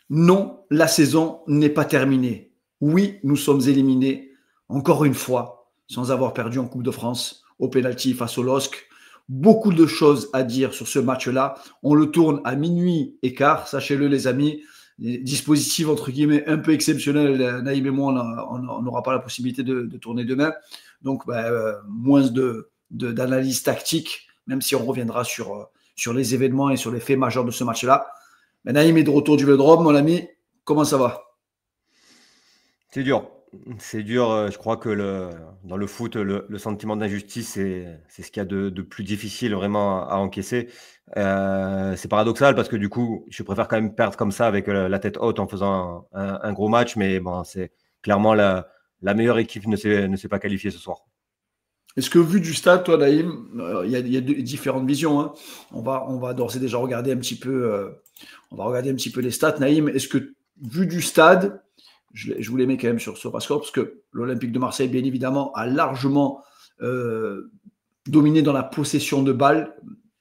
Non, la saison n'est pas terminée. Oui, nous sommes éliminés, encore une fois, sans avoir perdu en Coupe de France, au pénalty face au LOSC. Beaucoup de choses à dire sur ce match-là. On le tourne à minuit et quart, sachez-le les amis. Dispositif entre guillemets un peu exceptionnel. Naïm et moi, on n'aura pas la possibilité de tourner demain. Donc, moins d'analyse tactique, même si on reviendra sur les événements et sur les faits majeurs de ce match-là. Mais Naïm est de retour du Vélodrome, mon ami. Comment ça va? C'est dur. C'est dur. Je crois que dans le foot, le sentiment d'injustice, c'est ce qu'il y a de plus difficile vraiment à encaisser. C'est paradoxal parce que du coup, je préfère quand même perdre comme ça avec la tête haute en faisant un gros match. Mais bon, c'est clairement la meilleure équipe ne s'est pas qualifiée ce soir. Est-ce que vu du stade, toi, Naïm, il y a différentes visions. Hein. On va d'ores et déjà regarder un petit peu, on va regarder un petit peu les stats. Naïm, est-ce que vu du stade, je vous les mets quand même sur SofaScore, parce que l'Olympique de Marseille, bien évidemment, a largement dominé dans la possession de balles,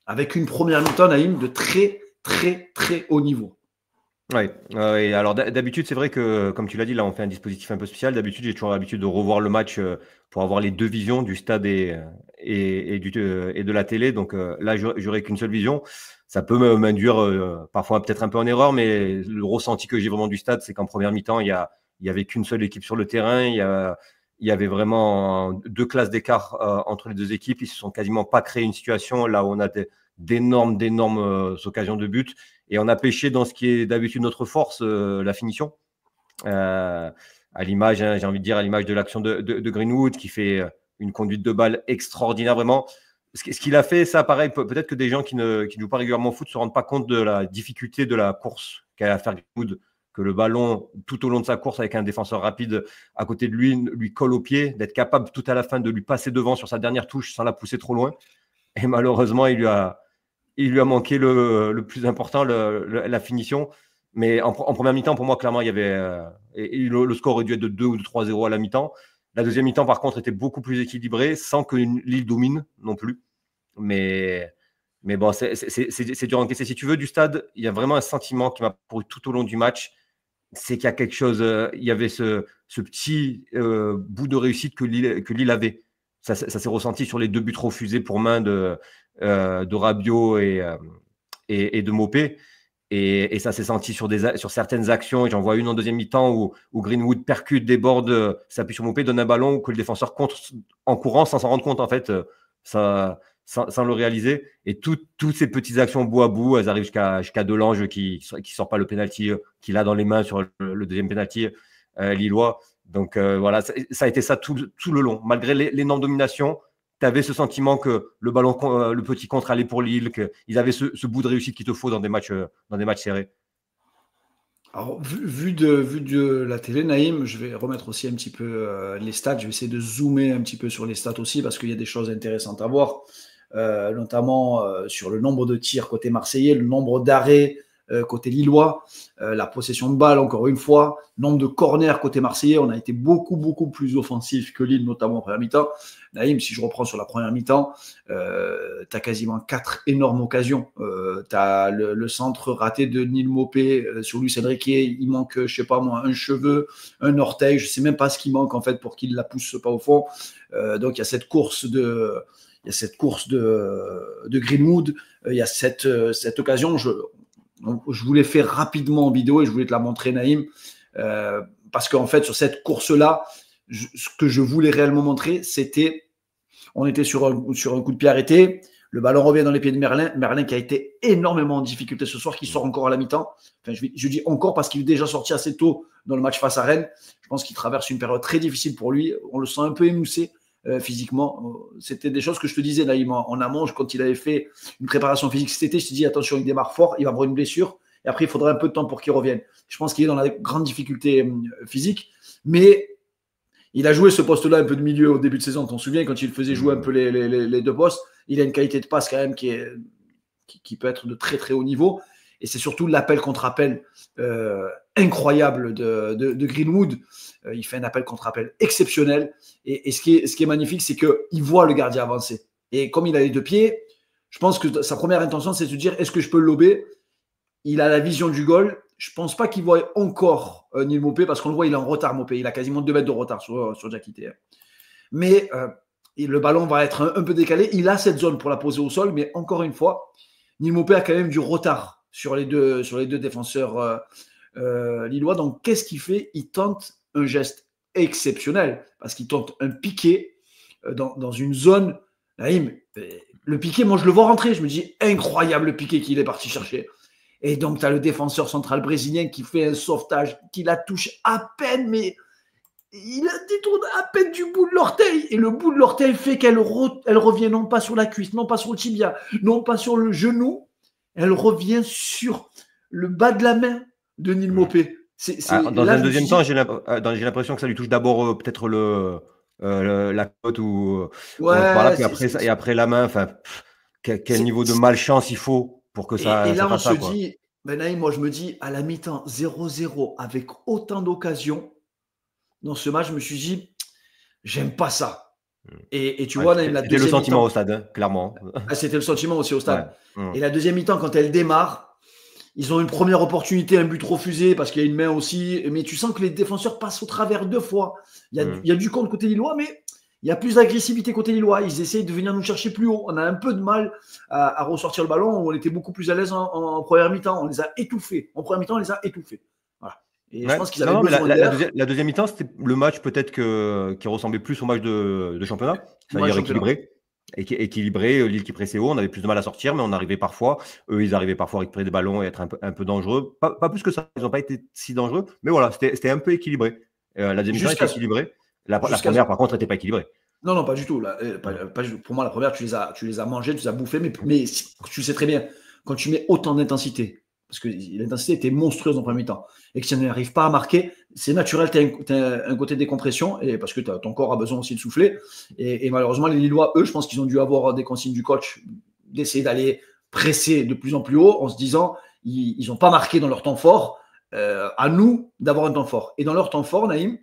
avec une première mi-temps, Naïm, de très, très, très haut niveau. Oui, alors d'habitude, c'est vrai que, comme tu l'as dit, là, on fait un dispositif un peu spécial. D'habitude, j'ai toujours l'habitude de revoir le match pour avoir les deux visions du stade et de la télé. Donc là, j'aurais qu'une seule vision. Ça peut m'induire parfois peut-être un peu en erreur, mais le ressenti que j'ai vraiment du stade, c'est qu'en première mi-temps, il y avait qu'une seule équipe sur le terrain. Il y avait vraiment deux classes d'écart entre les deux équipes. Ils se sont quasiment pas créé une situation là où on a d'énormes occasions de but. Et on a pêché dans ce qui est d'habitude notre force, la finition. À l'image, hein, j'ai envie de dire, à l'image de l'action de Greenwood qui fait une conduite de balle extraordinaire, vraiment. Ce qu'il a fait, ça, pareil, peut-être que des gens qui ne jouent pas régulièrement au foot ne se rendent pas compte de la difficulté de la course qu'a à faire Greenwood, que le ballon, tout au long de sa course, avec un défenseur rapide à côté de lui colle au pied, d'être capable tout à la fin de lui passer devant sur sa dernière touche sans la pousser trop loin. Et malheureusement, il lui a manqué le plus important, la finition. Mais en première mi-temps, pour moi, clairement, il y avait le score aurait dû être de 2 ou de 3-0 à la mi-temps. La deuxième mi-temps, par contre, était beaucoup plus équilibrée, sans que Lille domine non plus. Mais bon, c'est dur à encaisser. Si tu veux, du stade, il y a vraiment un sentiment qui m'a paru tout au long du match. C'est qu'il y a quelque chose. Il y avait ce petit bout de réussite que Lille avait. Ça s'est ressenti sur les deux buts refusés pour main de Rabiot et de Mopé. Et ça s'est senti sur certaines actions. Et j'en vois une en deuxième mi-temps où Greenwood percute, déborde, s'appuie sur Mopé, donne un ballon que le défenseur contre en courant sans s'en rendre compte, en fait, sans le réaliser. Et toutes ces petites actions bout à bout, elles arrivent jusqu'à Delange qui sort pas le penalty qu'il a dans les mains sur le deuxième penalty lillois. Donc voilà, ça a été ça tout le long. Malgré l'énorme domination, tu avais ce sentiment que le petit contre allait pour Lille, qu'ils avaient ce bout de réussite qu'il te faut dans des matchs serrés. Alors, vu de la télé, Naïm, je vais remettre aussi un petit peu les stats. Je vais essayer de zoomer un petit peu sur les stats aussi parce qu'il y a des choses intéressantes à voir, notamment sur le nombre de tirs côté marseillais, le nombre d'arrêts côté lillois, la possession de balle, encore une fois, nombre de corners côté marseillais. On a été beaucoup, beaucoup plus offensif que Lille, notamment en première mi-temps. Naïm, si je reprends sur la première mi-temps, tu as quasiment 4 énormes occasions. Tu as le centre raté de Neil Mopé sur Luis Enrique. Il manque, je sais pas moi, un cheveu, un orteil. Je sais même pas ce qui manque en fait pour qu'il la pousse pas au fond. Donc il y a cette course de Greenwood. Il y a cette occasion. Je vous l'ai fait rapidement en vidéo et je voulais te la montrer, Naïm, parce qu'en fait, sur cette course-là, ce que je voulais réellement montrer, c'était, on était sur un coup de pied arrêté, le ballon revient dans les pieds de Merlin qui a été énormément en difficulté ce soir, qui sort encore à la mi-temps. Enfin, je dis encore parce qu'il est déjà sorti assez tôt dans le match face à Rennes. Je pense qu'il traverse une période très difficile pour lui. On le sent un peu émoussé. Physiquement, c'était des choses que je te disais Naïm en amont quand il avait fait une préparation physique cet été. Je te dis attention, il démarre fort, il va avoir une blessure et après il faudra un peu de temps pour qu'il revienne. Je pense qu'il est dans la grande difficulté physique, mais il a joué ce poste-là un peu de milieu au début de saison. Tu te souviens quand il faisait jouer un peu les deux postes, il a une qualité de passe quand même qui peut être de très très haut niveau. Et c'est surtout l'appel contre appel incroyable de Greenwood. Il fait un appel contre appel exceptionnel. Et ce qui est magnifique, c'est qu'il voit le gardien avancer. Et comme il a les deux pieds, je pense que sa première intention, c'est de se dire est-ce que je peux le lober? Il a la vision du goal. je ne pense pas qu'il voit encore Neil Maupay, parce qu'on le voit, il est en retard, Maupay. Il a quasiment 2 mètres de retard sur Diakité. Mais le ballon va être un peu décalé. Il a cette zone pour la poser au sol, mais encore une fois, Neil Maupay a quand même du retard sur les deux défenseurs lillois. Donc, qu'est-ce qu'il fait? Il tente un geste exceptionnel, parce qu'il tente un piqué dans une zone. Naïm, le piqué, moi je le vois rentrer, je me dis incroyable le piqué qu'il est parti chercher. Et donc tu as le défenseur central brésilien qui fait un sauvetage, qui la touche à peine, mais il la détourne à peine du bout de l'orteil. Et le bout de l'orteil fait qu'elle revient non pas sur la cuisse, non pas sur le tibia, non pas sur le genou, elle revient sur le bas de la main de Neil Maupay. Dans un deuxième temps, j'ai l'impression que ça lui touche d'abord peut-être la côte ou voilà, et après la main. Enfin, quel niveau de malchance il faut pour que ça. Et là, on se dit, Naïm, moi je me dis, à la mi-temps 0-0 avec autant d'occasions dans ce match, je me suis dit, j'aime pas ça. Et tu vois, Naïm, la deuxième mi-temps. C'était le sentiment au stade, hein, clairement. C'était le sentiment aussi au stade. Ouais. Et la deuxième mi-temps, quand elle démarre, ils ont une première opportunité, un but refusé parce qu'il y a une main aussi. Mais tu sens que les défenseurs passent au travers 2 fois. Il y a du compte côté lillois, mais il y a plus d'agressivité côté lillois. Ils essayent de venir nous chercher plus haut. On a un peu de mal à ressortir le ballon. On était beaucoup plus à l'aise en première mi-temps. On les a étouffés. En première mi-temps, on les a étouffés. Voilà. Et je pense qu'ils avaient besoin la deuxième mi-temps, c'était le match peut-être qui ressemblait plus au match de championnat. C'est-à-dire équilibré, Lille qui pressait haut, on avait plus de mal à sortir, mais on arrivait parfois, ils arrivaient parfois à récupérer des ballons et être un peu dangereux. Pas plus que ça, ils n'ont pas été si dangereux, mais voilà, c'était un peu équilibré. La deuxième mi-temps était équilibrée. La première, par contre, n'était pas équilibrée. Non, pas du tout. Pour moi, la première, tu les as mangés, tu les as bouffés, mais tu sais très bien, quand tu mets autant d'intensité, parce que l'intensité était monstrueuse en premier mi-temps, et que tu n'arrives pas à marquer, c'est naturel, tu as un côté décompression, et parce que ton corps a besoin aussi de souffler. Et malheureusement, les Lillois, eux, je pense qu'ils ont dû avoir des consignes du coach d'essayer d'aller presser de plus en plus haut, en se disant, ils n'ont pas marqué dans leur temps fort, à nous d'avoir un temps fort. Et dans leur temps fort, Naïm,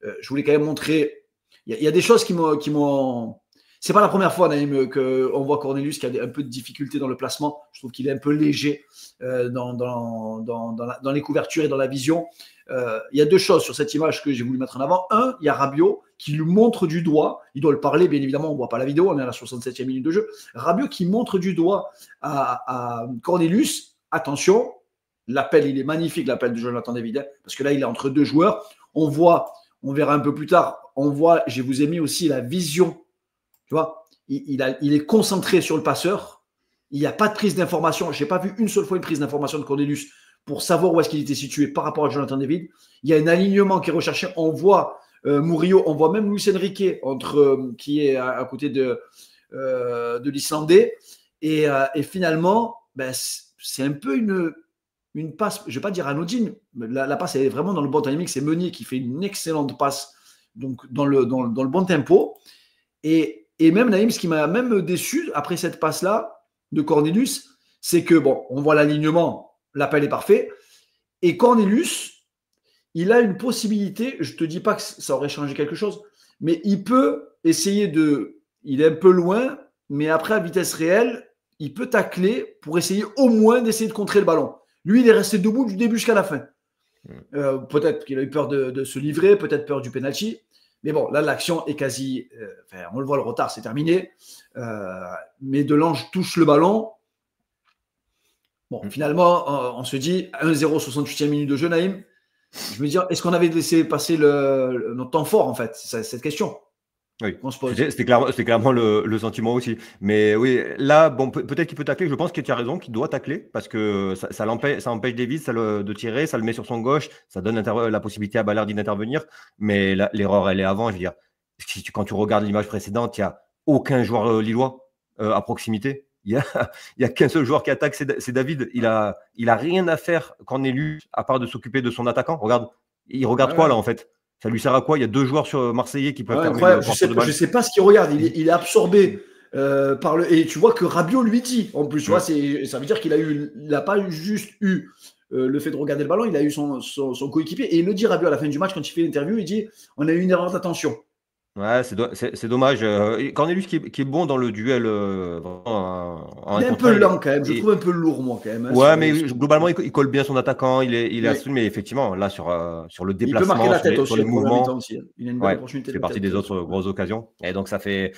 je voulais quand même montrer, il y a des choses qui m'ont... C'est pas la première fois, Naïm, qu'on voit Cornelius qui a un peu de difficulté dans le placement. Je trouve qu'il est un peu léger dans les couvertures et dans la vision. Il y a 2 choses sur cette image que j'ai voulu mettre en avant. Un, il y a Rabiot qui lui montre du doigt. Il doit le parler, bien évidemment, on ne voit pas la vidéo, on est à la 67e minute de jeu. Rabiot qui montre du doigt à Cornelius. Attention, l'appel, il est magnifique, l'appel de Jonathan David, parce que là, il est entre 2 joueurs. On verra un peu plus tard, je vous ai mis aussi la vision. Tu vois, il est concentré sur le passeur. Il n'y a pas de prise d'information. Je n'ai pas vu une seule fois une prise d'information de Cornelius pour savoir où est-ce qu'il était situé par rapport à Jonathan David. Il y a un alignement qui est recherché. On voit Murillo, on voit même Luis Enrique qui est à côté de l'Islandais. Et finalement, c'est un peu une passe, je ne vais pas dire anodine, mais la passe elle est vraiment dans le bon timing. C'est Meunier qui fait une excellente passe donc dans le bon tempo. Et même Naïm, ce qui m'a même déçu après cette passe-là de Cornelius, c'est que, bon, on voit l'alignement, l'appel est parfait. Et Cornelius, il a une possibilité, je ne te dis pas que ça aurait changé quelque chose, mais il peut essayer il est un peu loin, mais après, à vitesse réelle, il peut tacler pour essayer au moins d'essayer de contrer le ballon. Lui, il est resté debout du début jusqu'à la fin. Peut-être qu'il a eu peur de se livrer, peut-être peur du penalty. Mais bon, là, l'action est quasi... on le voit, le retard, c'est terminé. Mais Delange touche le ballon. Bon, finalement, on se dit 1-0, 68e minute de jeu, Naïm. Je me dis, est-ce qu'on avait laissé passer notre temps fort, en fait? C'est cette question. Oui, c'était clairement le sentiment aussi. Mais oui, là, bon, peut-être qu'il peut tacler. Je pense que tu as raison, qu'il doit tacler parce que ça empêche Davis de tirer, ça le met sur son gauche, ça donne la possibilité à Balerdi d'intervenir. Mais l'erreur, elle est avant. Je veux dire, quand tu regardes l'image précédente, il n'y a aucun joueur lillois à proximité. Il y a qu'un seul joueur qui attaque, c'est David. Il a rien à faire Cornelius à part de s'occuper de son attaquant. Regarde, il regarde quoi là en fait? Ça lui sert à quoi? Il y a 2 joueurs sur Marseillais qui peuvent faire je sais pas ce qu'il regarde. Il est absorbé par et tu vois que Rabiot lui dit. En plus, tu vois, ça veut dire qu'il n'a pas juste eu le fait de regarder le ballon. Il a eu son coéquipier et il le dit Rabiot à la fin du match quand il fait l'interview. Il dit on a eu une erreur d'attention. Ouais, c'est dommage. Cornelius qui est bon dans le duel vraiment en Il un est un contre peu un. lent quand même. Je le trouve un peu lourd, moi, quand même. Hein, Ouais, mais globalement, il colle bien son attaquant. Il est oui. assuré, mais effectivement, là, sur le Il peut marquer déplacement, la sur tête sur aussi, les en première mi-temps mouvements, aussi. Hein. Il a une belle ouais, opportunité il fait de partie tête. des autres grosses occasions. Et donc, ça fait.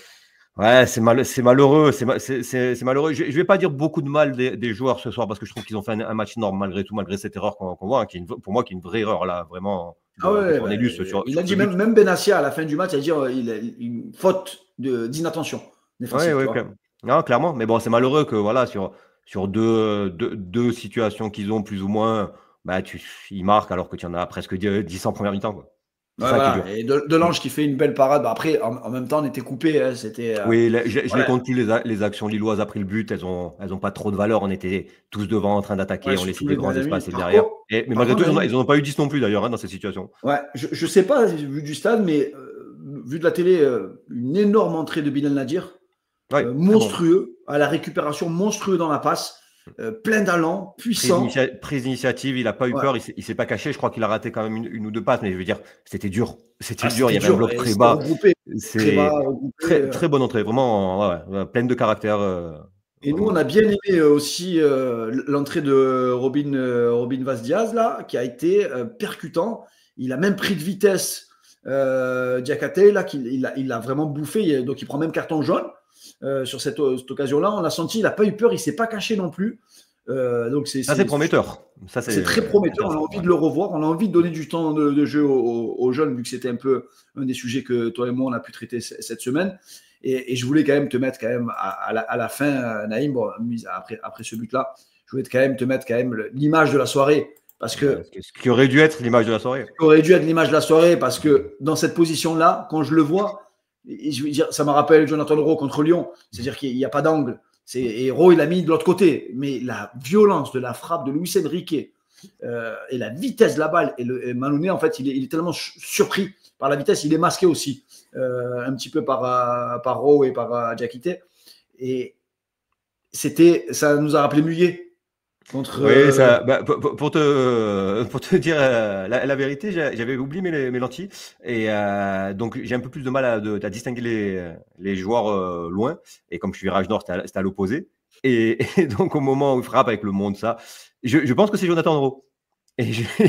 Ouais, c'est malheureux. C'est malheureux. Je vais pas dire beaucoup de mal des joueurs ce soir parce que je trouve qu'ils ont fait un match énorme malgré tout, malgré cette erreur qu'on voit, hein, pour moi, qui est une vraie erreur, là, vraiment, Ah de ouais, Cornelius il sur a ce dit but. même Benassia à la fin du match, il a dit il a une faute d'inattention Ouais, défensive, tu ouais, vois. non, clairement. Mais bon, c'est malheureux que voilà, sur deux situations qu'ils ont plus ou moins, bah, ils marquent alors que tu en as presque 10 en première mi-temps, quoi. C'est Ouais, ça qui est voilà. dur. Et Mm. Delange qui fait une belle parade. Bah, après, en même temps, on était coupé. Hein, c'était Oui, je les voilà. compte plus, les actions lilloises après le but. Elles ont pas trop de valeur. On était tous devant en train d'attaquer. Ouais, On laissait surtout des les grands dernières espaces minutes. et derrière. Mais Par malgré tout, contre, Naïm, ils en ont pas eu 10 non plus d'ailleurs, hein, dans cette situation. ouais, je sais pas, vu du stade, mais vu de la télé, une énorme entrée de Bilal Nadir, Oui, très bon. monstrueux, à la récupération, monstrueux dans la passe, plein d'allant, puissant. Prise d'initiative, il a pas eu Ouais. peur, il s'est pas caché. Je crois qu'il a raté quand même une ou deux passes, mais je veux dire, c'était dur. C'était Ah, dur. Il c'était y avait un dur. bloc Et très c'était bas. regroupé. Très bas, C'est regroupé. très, très bonne entrée, vraiment, pleine de caractère. Et nous, on Vraiment. a bien aimé aussi l'entrée de Robin Vaz Diaz, là, qui a été percutant. Il a même pris de vitesse Diakate, là, il l'a vraiment bouffé. Donc, il prend même carton jaune sur cette occasion-là. On a senti, il n'a pas eu peur, il ne s'est pas caché non plus. Donc, Ça, c'est prometteur. Ça, c'est très c'est prometteur. On a intéressant. envie Ouais. de le revoir. On a envie de donner du temps de jeu aux jeunes, vu que c'était un peu un des sujets que toi et moi, on a pu traiter cette semaine. Et je voulais quand même te mettre quand même à la fin, Naïm, bon, après ce but-là, je voulais quand même te mettre quand même l'image de la soirée. Parce que Ce qui aurait dû être l'image de la soirée. ça aurait dû être l'image de la soirée, parce que dans cette position-là, quand je le vois, je veux dire, ça me rappelle Jonathan Rowe contre Lyon. C'est-à-dire qu'il n'y a pas d'angle. Et Rowe, il a mis de l'autre côté. Mais la violence de la frappe de Luis Enrique et la vitesse de la balle, et Maloney, en fait, il est tellement surpris par la vitesse, il est masqué aussi un petit peu par Rowe et par Diakité. Et ça nous a rappelé Muguet contre. Oui, pour te dire la vérité, j'avais oublié mes lentilles. Et donc, j'ai un peu plus de mal à distinguer les joueurs loin. Et comme je suis Virage Nord, c'était à l'opposé. Et donc, au moment où il frappe avec le monde, ça, je pense que c'est Jonathan Rowe. Et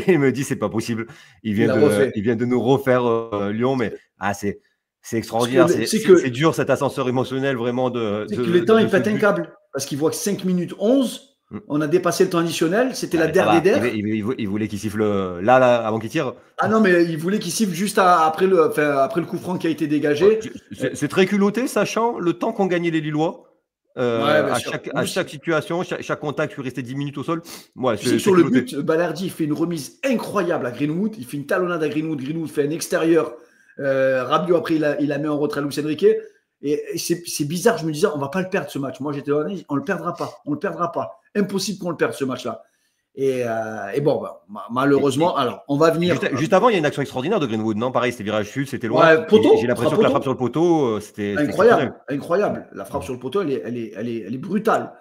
il me dit, c'est pas possible. Il a refait. Il vient de nous refaire Lyon, mais c'est Parce extraordinaire. C'est que dur cet ascenseur émotionnel vraiment c'est que le temps, de il ce pète un but. câble. Parce qu'il voit que 5 minutes 11, Mm. on a dépassé le temps additionnel, c'était Ah, la mais ça der des va. der. Il voulait qu'il siffle là, avant qu'il tire. Ah non, mais il voulait qu'il siffle juste après le coup franc qui a été dégagé. C'est très culotté, sachant le temps qu'ont gagné les Lillois. Ouais, bien sûr. À chaque situation, chaque contact, je suis resté 10 minutes au sol. Ouais, Tu sais que c'est sur le culotté. but, Balerdi fait une remise incroyable à Greenwood. Il fait une talonnade à Greenwood. Greenwood fait un extérieur. Rabiot, après, il a mis en retrait à Luis Enrique. Et c'est bizarre. Je me disais, on va pas le perdre ce match. Moi, j'étais honnête, on le perdra pas. On le perdra pas. Impossible qu'on le perde ce match-là. Et bon, malheureusement, alors, on va venir. Juste avant, il y a une action extraordinaire de Greenwood, non? Pareil, c'était virage sud, c'était loin. Ouais, poteau. J'ai l'impression que la frappe sur le poteau, c'était exceptionnel. Incroyable. La frappe sur le poteau, elle est brutale.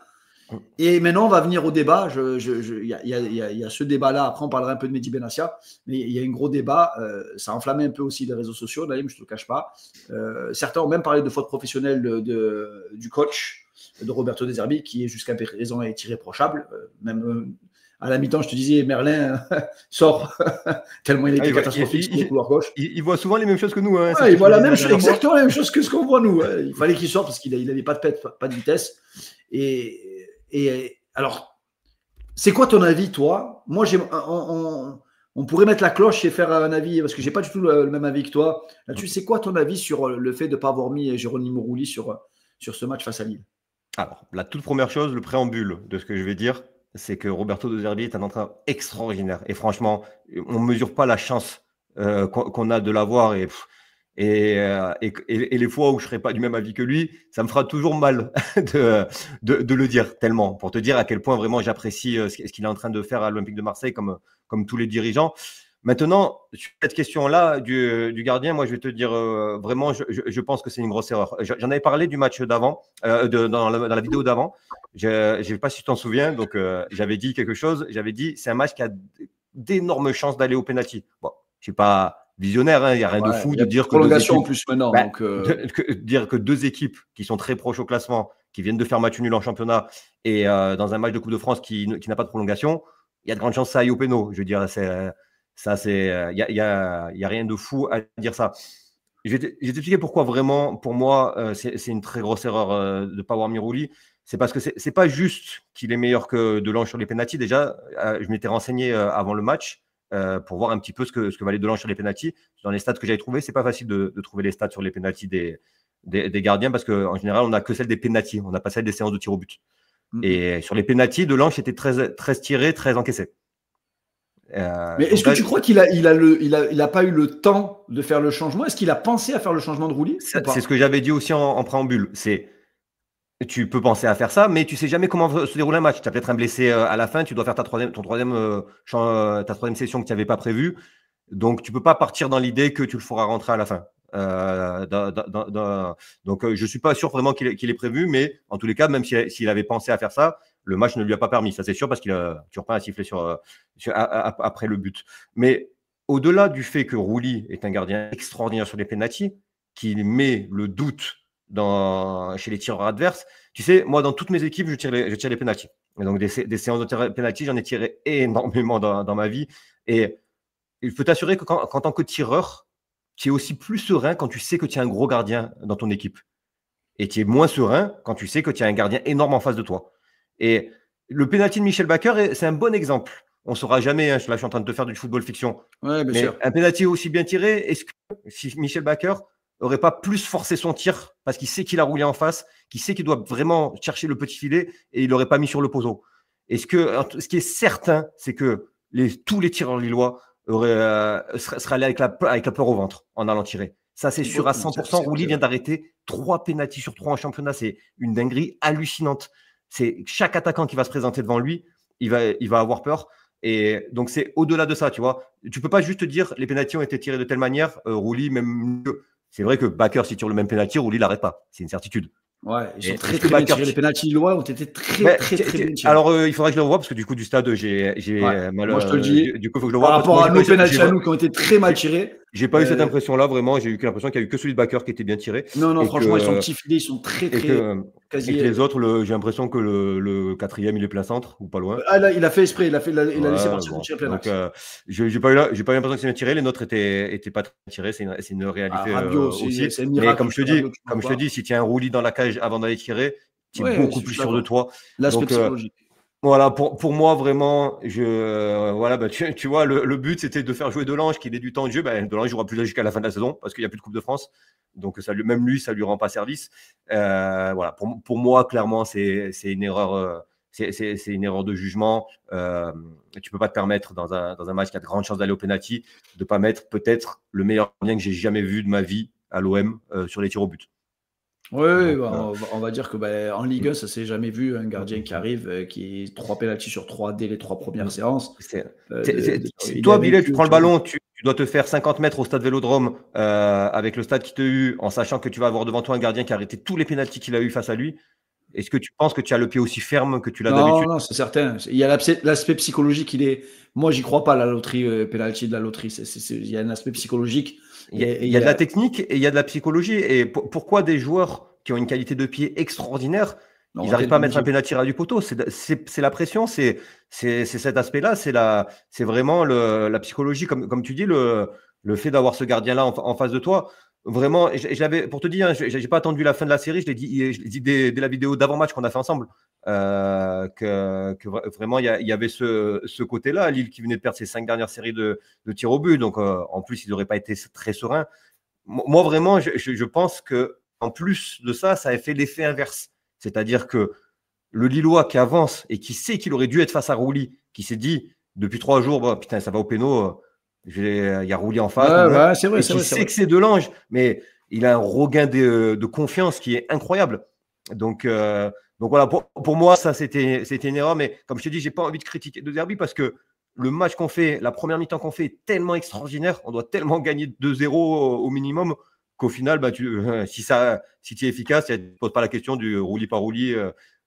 Et maintenant, on va venir au débat. Il y a ce débat-là. Après, on parlera un peu de Mehdi Benassia. Mais il y a un gros débat. Ça a enflammé un peu aussi les réseaux sociaux. Naïm, je ne te le cache pas. Certains ont même parlé de faute professionnelle du coach, de Roberto De Zerbi, qui est jusqu'à présent est irréprochable. Même à la mi-temps, je te disais, Merlin sort tellement il était catastrophique sur le couloir gauche. Il voit souvent les mêmes choses que nous. Hein, il voit exactement la même chose que ce qu'on voit nous. Il fallait qu'il sorte parce qu'il n'avait pas de pète, pas de vitesse. Et alors, c'est quoi ton avis, toi? Moi, on pourrait mettre la cloche et faire un avis, parce que je n'ai pas du tout le même avis que toi. Là-dessus, c'est quoi ton avis sur le fait de ne pas avoir mis Geronimo Rulli sur ce match face à Lille? Alors, la toute première chose, le préambule de ce que je vais dire, c'est que Roberto De Zerbi est un entraîneur extraordinaire. Et franchement, on ne mesure pas la chance qu'on a de l'avoir. Et les fois où je ne serai pas du même avis que lui, ça me fera toujours mal de le dire tellement, pour te dire à quel point vraiment j'apprécie ce qu'il est en train de faire à l'Olympique de Marseille, comme tous les dirigeants. Maintenant, sur cette question-là du gardien, moi je vais te dire vraiment, je pense que c'est une grosse erreur. J'en avais parlé du match d'avant, dans la vidéo d'avant. Je ne sais pas si tu t'en souviens, donc j'avais dit quelque chose. J'avais dit c'est un match qui a d'énormes chances d'aller au penalty. Bon, je ne suis pas visionnaire, hein, il n'y a rien de fou de dire que prolongation en plus maintenant. Bah, dire que deux équipes qui sont très proches au classement, qui viennent de faire match nul en championnat et dans un match de Coupe de France qui n'a pas de prolongation, il y a de grandes chances que ça aille au péno. Je veux dire, il y a rien de fou à dire ça. Je vais t'expliquer pourquoi vraiment, pour moi, c'est une très grosse erreur de ne pas avoir mis Rouli. C'est parce que c'est pas juste qu'il est meilleur que Delange sur les pénaltys. Déjà, je m'étais renseigné avant le match pour voir un petit peu ce que valait Delange sur les pénaltys. Dans les stats que j'avais trouvés, c'est pas facile de trouver les stats sur les pénaltys des gardiens parce qu'en général, on n'a que celle des pénaltys. On n'a pas celle des séances de tir au but. Et sur les pénaltys, Delange était 13 tiré, 13 encaissés. Mais est-ce que tu crois qu'il a pas eu le temps de faire le changement? Est-ce qu'il a pensé à faire le changement de Rouli? C'est ce que j'avais dit aussi en préambule. Tu peux penser à faire ça, mais tu sais jamais comment se déroule un match. Tu as peut-être un blessé à la fin, tu dois faire ta troisième session que tu n'avais pas prévue. Donc, tu ne peux pas partir dans l'idée que tu le feras rentrer à la fin. Donc, je ne suis pas sûr vraiment qu'il ait prévu, mais en tous les cas, même s'il avait pensé à faire ça, le match ne lui a pas permis. Ça, c'est sûr, parce qu'il a toujours pas un sifflet après le but. Mais au-delà du fait que Rouli est un gardien extraordinaire sur les pénaltys, qui met le doute chez les tireurs adverses. Tu sais, moi, dans toutes mes équipes, je tire les pénaltys. Et donc, des séances de pénalty, j'en ai tiré énormément dans ma vie. Et il faut t'assurer qu'en tant que tireur, tu es aussi plus serein quand tu sais que tu as un gros gardien dans ton équipe. Et tu es moins serein quand tu sais que tu as un gardien énorme en face de toi. Et le pénalty de Michel Bakker, c'est un bon exemple. On ne saura jamais, hein, là je suis en train de te faire du football fiction. Ouais, bien sûr. Un pénalty aussi bien tiré, est-ce que si Michel Bakker n'aurait pas plus forcé son tir parce qu'il sait qu'il a roulé en face, qu'il sait qu'il doit vraiment chercher le petit filet et il n'aurait pas mis sur le poteau? Ce qui est certain, c'est que tous les tireurs lillois seraient allés avec la peur au ventre en allant tirer. Ça, c'est sûr à 100%. Rouli vient d'arrêter 3 pénaltys sur 3 en championnat. C'est une dinguerie hallucinante. C'est chaque attaquant qui va se présenter devant lui, il va avoir peur. Et donc, c'est au-delà de ça, tu vois. Tu ne peux pas juste te dire les pénaltys ont été tirés de telle manière, Rouli, même mieux. C'est vrai que Bakker, si tire le même pénalty, Rouli n'arrête pas. C'est une certitude. Ouais, ils sont très bien tirés. Les pénaltys lillois ont été très bien tirés. Alors, il faudrait que je le revoie parce que du coup, du stade, j'ai mal. Moi, je te le dis. Du coup, il faut que je le voie. Par rapport à nos pénaltys à nous qui ont été très mal tirés. J'ai pas eu cette impression-là, vraiment. J'ai eu l'impression qu'il n'y a eu que celui de Bakker qui était bien tiré. Non, franchement, ils sont petits filets, ils sont très quasi. Et que les autres, j'ai l'impression que le quatrième, il est plein centre ou pas loin. Ah, là, il a fait esprit, il a laissé partir le tir plein axe. Donc, j'ai pas eu l'impression que c'est bien tiré. Les nôtres étaient pas très tirés. C'est une réalité aussi. Mais comme je te dis, si tu as un Rouli dans la cage avant d'aller tirer, tu es beaucoup plus sûr de toi. L'aspect psychologique. Voilà, pour moi, vraiment, tu vois, le but, c'était de faire jouer Delange, qu'il ait du temps de jeu. Delange jouera plus jusqu'à la fin de la saison parce qu'il n'y a plus de Coupe de France. Donc, même lui, ça ne lui rend pas service. Voilà, pour moi, clairement, c'est une erreur. C'est une erreur de jugement. Tu ne peux pas te permettre, dans un match qui a de grandes chances d'aller au penalty, de ne pas mettre peut-être le meilleur gardien que j'ai jamais vu de ma vie à l'OM sur les tirs au but. Oui, on va dire que en Ligue 1, ça ne s'est jamais vu un gardien qui arrive, qui est 3 pénaltys sur 3 dès les 3 premières séances. Toi, Billet, tu prends le ballon, tu dois te faire 50 mètres au stade Vélodrome avec le stade qui t'a eu, en sachant que tu vas avoir devant toi un gardien qui a arrêté tous les pénaltys qu'il a eu face à lui. Est-ce que tu penses que tu as le pied aussi ferme que tu l'as d'habitude? Non, c'est certain. Il y a l'aspect psychologique. Moi, j'y crois pas, la loterie, pénalty de la loterie. Il y a un aspect psychologique. Il y a de la technique et il y a de la psychologie. Et pourquoi des joueurs qui ont une qualité de pied extraordinaire, ils n'arrivent pas à mettre un pénalty à du poteau? C'est la pression, c'est cet aspect-là, c'est vraiment la psychologie, comme tu dis, le fait d'avoir ce gardien-là en face de toi. Vraiment, pour te dire, je n'ai pas attendu la fin de la série, je l'ai dit dès la vidéo d'avant-match qu'on a fait ensemble, que vraiment il y avait ce côté-là, Lille qui venait de perdre ses 5 dernières séries de tirs au but, donc en plus ils n'auraient pas été très sereins. Moi vraiment, je pense qu'en plus de ça, ça a fait l'effet inverse, c'est-à-dire que le Lillois qui avance et qui sait qu'il aurait dû être face à Rouli, qui s'est dit depuis 3 jours, putain ça va au péno, il y a Rouli en face. C'est vrai, il sait que c'est Delange, mais il a un regain de confiance qui est incroyable. Donc voilà, pour moi, ça, c'était une erreur. Mais comme je te dis, je n'ai pas envie de critiquer de Derby parce que le match qu'on fait, la première mi-temps qu'on fait est tellement extraordinaire. On doit tellement gagner 2-0 au minimum qu'au final, si tu es efficace, tu ne te poses pas la question du Rouli par Rouli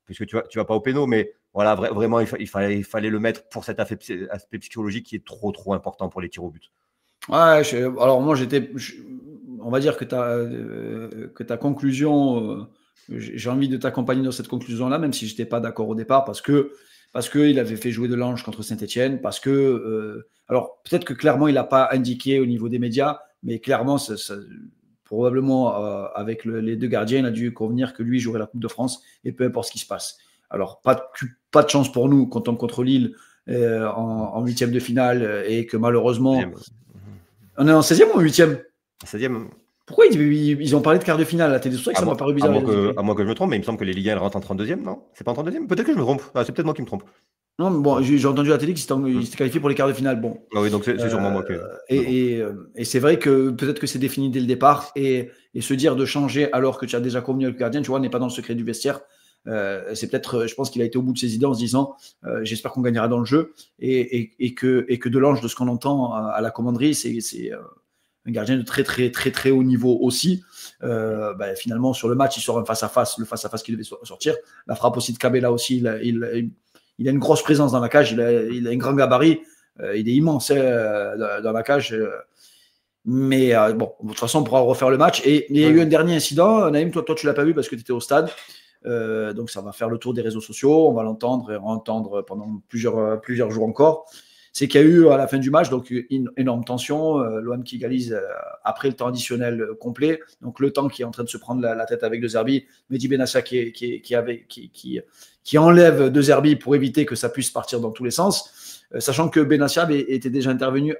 puisque tu vas pas au péno. Mais voilà, vraiment, il fallait le mettre pour cet aspect psychologique qui est trop important pour les tirs au but. Ouais, alors moi on va dire que ta conclusion, j'ai envie de t'accompagner dans cette conclusion-là, même si je n'étais pas d'accord au départ, parce que il avait fait jouer Delange contre Saint-Etienne, parce que alors peut-être que clairement il n'a pas indiqué au niveau des médias, mais clairement probablement avec les deux gardiens, il a dû convenir que lui jouerait la Coupe de France et peu importe ce qui se passe. Alors pas de chance pour nous quand on contre Lille en huitième de finale et que malheureusement on est en 16e ou en 8e? 16e. Pourquoi ils ont parlé de quart de finale à la télé? C'est pour ça que ça m'a paru bizarre. À moins que je me trompe, mais il me semble que les Ligue 1 rentrent en 32e, non? C'est pas en 32e? Peut-être que je me trompe. C'est peut-être moi qui me trompe. Non, mais bon, j'ai entendu à la télé qu'ils s'étaient qualifiés pour les quarts de finale. Bon. Ah oui, donc c'est sûrement moi qui. Et c'est vrai que peut-être que c'est défini dès le départ et se dire de changer alors que tu as déjà convenu avec le gardien, tu vois, n'est pas dans le secret du vestiaire. C'est peut-être, je pense qu'il a été au bout de ses idées en se disant j'espère qu'on gagnera dans le jeu et que Delange, de ce qu'on entend à la commanderie, c'est un gardien de très très très très haut niveau aussi. Finalement sur le match il sort un face-à-face, le face-à-face qui devait sortir, la frappe aussi de Cabella aussi, il a une grosse présence dans la cage, il a un grand gabarit, il est immense dans la cage, mais bon, de toute façon on pourra refaire le match. Et il y a eu un dernier incident, Naïm, toi tu l'as pas vu parce que tu étais au stade, donc ça va faire le tour des réseaux sociaux, on va l'entendre et entendre pendant plusieurs jours encore. C'est qu'il y a eu à la fin du match donc une énorme tension, l'OM qui égalise après le temps additionnel complet, donc le temps qui est en train de se prendre la tête avec De Zerbi, Mehdi Benassia qui enlève De Zerbi pour éviter que ça puisse partir dans tous les sens, sachant que Benassia était déjà intervenu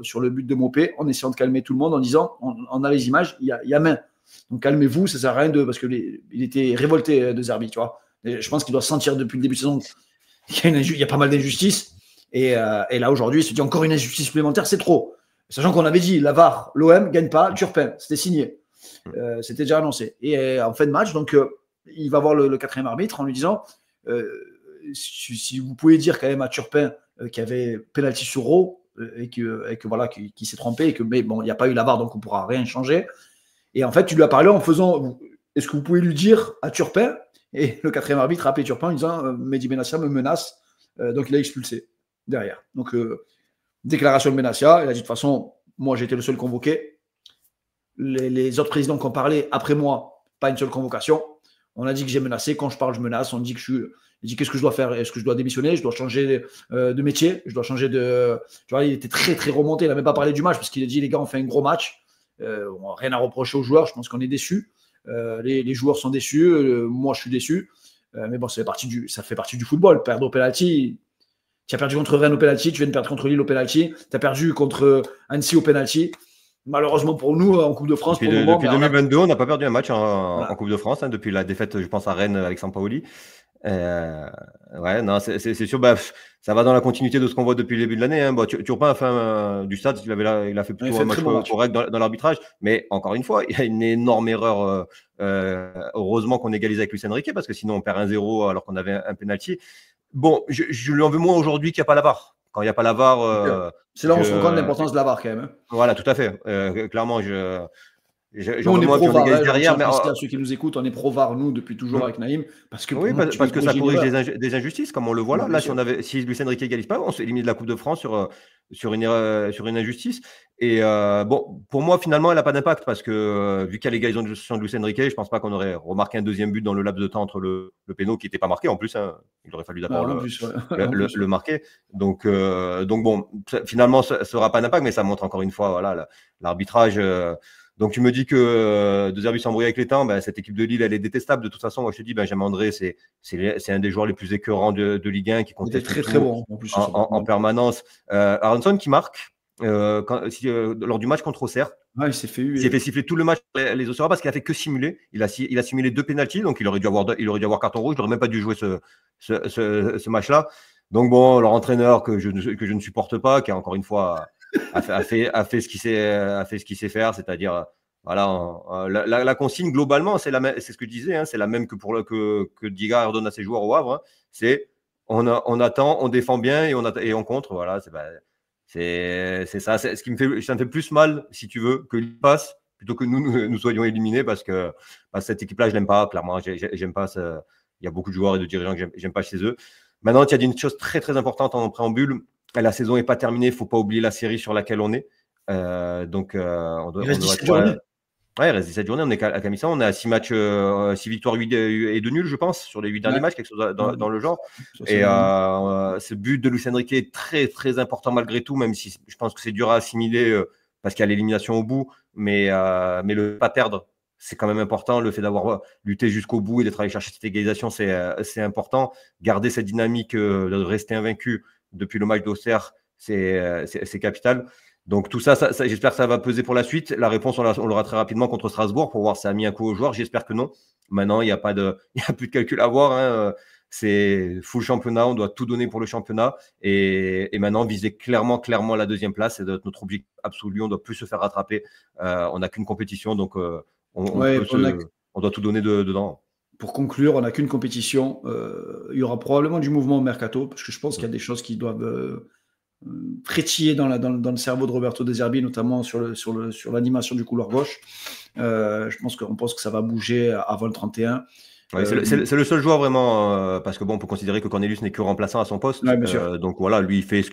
sur le but de Mopé en essayant de calmer tout le monde en disant on a les images, il y a main, donc calmez-vous, ça sert à rien parce qu'il était révolté De Zerbi, tu vois. Et je pense qu'il doit sentir depuis le début de saison qu'il y a pas mal d'injustices. Et là, aujourd'hui, il se dit encore une injustice supplémentaire, c'est trop. Sachant qu'on avait dit, la VAR, l'OM ne gagne pas, Turpin, c'était signé. C'était déjà annoncé. Et en fin de match, donc, il va voir le quatrième arbitre en lui disant si vous pouvez dire quand même à Turpin qu'il y avait pénalty sur Rowe et que voilà, qu'il s'est trompé, mais bon, il n'y a pas eu la VAR, donc on ne pourra rien changer. Et en fait, tu lui as parlé en faisant est-ce que vous pouvez lui dire à Turpin? Et le quatrième arbitre a appelé Turpin en disant Mehdi Benassia me menace, donc il a expulsé derrière. Donc, déclaration de Benassia, il a dit de toute façon, moi j'ai été le seul convoqué. Les autres présidents qui ont parlé après moi, pas une seule convocation. On a dit que j'ai menacé. Quand je parle, je menace. On dit que il dit qu'est-ce que je dois faire? Est-ce que je dois démissionner? Je dois changer de métier? Je dois changer de. Tu vois, il était très très remonté. Il n'a même pas parlé du match parce qu'il a dit les gars, on fait un gros match. Rien à reprocher aux joueurs. Je pense qu'on est déçus. Les joueurs sont déçus. Moi, je suis déçu. Mais bon, ça fait partie du football. Perdre au penalty. Tu as perdu contre Rennes au penalty, tu viens de perdre contre Lille au penalty, tu as perdu contre Annecy au penalty. Malheureusement pour nous, en Coupe de France, depuis 2022, on n'a pas perdu un match en Coupe de France, depuis la défaite, je pense, à Rennes avec Sampaoli. Ouais, non, c'est sûr, ça va dans la continuité de ce qu'on voit depuis le début de l'année. Turpin a fait du stade, il a fait plutôt un match correct dans l'arbitrage, mais encore une fois, il y a une énorme erreur. Heureusement qu'on égalise avec Luis Enrique, parce que sinon on perd 1-0 alors qu'on avait un penalty. Bon, je lui en veux moins aujourd'hui qu'il n'y a pas la VAR. Quand il n'y a pas la VAR. C'est là où on se rend compte de l'importance de la VAR quand même. Voilà, tout à fait. Clairement, nous, on est pro-VAR. Derrière, mais à ceux qui nous écoutent, on est pro-VAR, nous, depuis toujours avec Naïm. Parce que, parce que ça corrige des injustices, comme on le voit là. Là, si Luis Enrique n'égalise pas, on se élimine de la Coupe de France sur une injustice. Et bon, pour moi, finalement, elle n'a pas d'impact parce que vu qu'il y a l'égalisation de Luis Enrique, je ne pense pas qu'on aurait remarqué un deuxième but dans le laps de temps entre le péno qui n'était pas marqué en plus. Il aurait fallu d'abord le marquer. Donc bon, finalement, ça n'aura pas d'impact, mais ça montre encore une fois voilà, l'arbitrage. Donc tu me dis que De Zerbi s'embrouille avec les temps, cette équipe de Lille, elle est détestable. De toute façon, moi je te dis, Benjamin André, c'est un des joueurs les plus écœurants de Ligue 1 qui conteste très bon en plus en permanence. Aronson qui marque lors du match contre Auxerre. Ouais, il s'est fait siffler tout le match les Auxerrois parce qu'il a fait que simuler. Il a simulé 2 pénaltys, donc il aurait dû avoir carton rouge. Il n'aurait même pas dû jouer ce match-là. Donc bon, leur entraîneur que je ne supporte pas, qui a encore une fois a fait ce qu'il sait faire, c'est-à-dire voilà, la consigne globalement, c'est ce que je disais, c'est la même que Diga redonne à ses joueurs au Havre. C'est on attend, on défend bien et on contre. Voilà, c'est ça. Ça me fait plus mal, si tu veux, que l'il passe plutôt que nous soyons éliminés parce que cette équipe-là, je l'aime pas. Clairement, j'aime pas. Il y a beaucoup de joueurs et de dirigeants que j'aime pas chez eux. Maintenant, il y a une chose très très importante en préambule. La saison n'est pas terminée, il ne faut pas oublier la série sur laquelle on est. On Il reste doit 17 être, journées. ouais, il reste 17 journées, on est qu'à mi-temps, on est à 6 matchs, 6 victoires 8 et 2 nuls, je pense, sur les 8 derniers Ouais. matchs, quelque chose dans le genre. Sur Et cette année. ce but de Luis Enrique est très, très important malgré tout, même si je pense que c'est dur à assimiler parce qu'il y a l'élimination au bout, mais le pas perdre, c'est quand même important. Le fait d'avoir lutté jusqu'au bout et d'être allé chercher cette égalisation, c'est important. Garder cette dynamique de rester invaincu depuis le match d'Auxerre, c'est capital. Donc tout ça, j'espère que ça va peser pour la suite. La réponse, on l'aura très rapidement contre Strasbourg pour voir si ça a mis un coup aux joueurs. J'espère que non. Maintenant, il n'y a pas il y a plus de calcul à voir, hein. C'est full championnat, on doit tout donner pour le championnat et maintenant viser clairement la deuxième place. C'est notre objectif absolu. On ne doit plus se faire rattraper. On n'a qu'une compétition, donc Ouais, on doit tout donner dedans. pour conclure, on n'a qu'une compétition. Il y aura probablement du mouvement au mercato parce que je pense qu'il y a des choses qui doivent frétiller dans le cerveau de Roberto De Zerbi, notamment sur l'animation du couloir gauche. On pense que ça va bouger avant le 31. Ouais, c'est le seul joueur vraiment, parce que bon, on peut considérer que Cornelius n'est que remplaçant à son poste. Ouais, bien sûr. Donc voilà, lui, il fait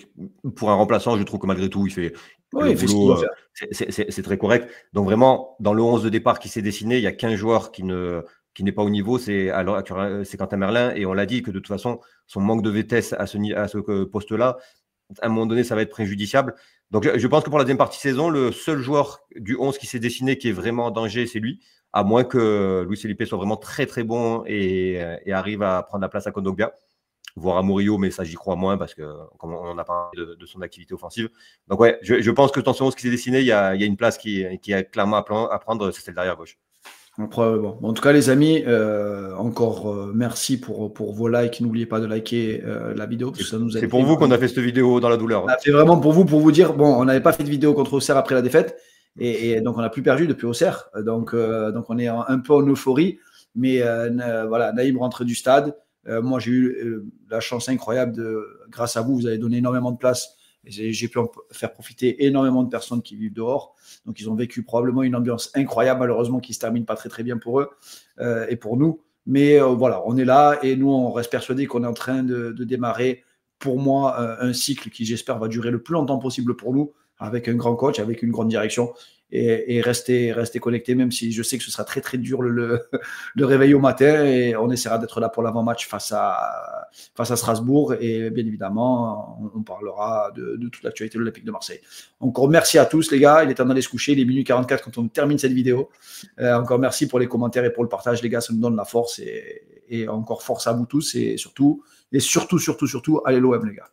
pour un remplaçant, je trouve que malgré tout, il fait Ouais, le il fait ce qu'il doit boulot, faire. c'est très correct. Donc vraiment, dans le 11 de départ qui s'est dessiné, il y a qu'un joueur qui n'est pas au niveau, c'est Quentin Merlin. Et on l'a dit que de toute façon, son manque de vitesse à ce poste-là, à un moment donné, ça va être préjudiciable. Donc je pense que pour la deuxième partie de saison, le seul joueur du 11 qui s'est dessiné qui est vraiment en danger, c'est lui. À moins que Luis Felipe soit vraiment très très bon et arrive à prendre la place à Kondogbia, voire à Murillo, mais ça j'y crois moins parce que comme on a parlé de son activité offensive. Donc ouais, je pense que dans ce 11 qui s'est dessiné, il y a une place qui est clairement à prendre, c'est celle derrière gauche. Bon. En tout cas, les amis, encore merci pour vos likes. N'oubliez pas de liker la vidéo. Parce que ça nous aide C'est pour vous qu'on a fait cette vidéo dans la douleur. C'est vraiment pour vous dire, bon, on n'avait pas fait de vidéo contre Auxerre après la défaite. Et donc, on n'a plus perdu depuis Auxerre. Donc on est un peu en euphorie. Mais voilà, Naïm rentre du stade. Moi, j'ai eu la chance incroyable grâce à vous, vous avez donné énormément de place. Et j'ai pu en faire profiter énormément de personnes qui vivent dehors. Donc, ils ont vécu probablement une ambiance incroyable, malheureusement, qui ne se termine pas très, très bien pour eux et pour nous. Mais voilà, on est là et nous, on reste persuadés qu'on est en train de démarrer, pour moi, un cycle qui, j'espère, va durer le plus longtemps possible pour nous, avec un grand coach, avec une grande direction. Et rester connecté, même si je sais que ce sera très, très dur le réveil au matin. Et on essaiera d'être là pour l'avant-match face à Strasbourg. Et bien évidemment, on parlera de toute l'actualité de l'Olympique de Marseille. Encore merci à tous, les gars. Il est temps d'aller se coucher. Il est minuit 44 quand on termine cette vidéo. Encore merci pour les commentaires et pour le partage, les gars. Ça nous donne la force. Et encore force à vous tous. Et surtout, allez l'OM, les gars.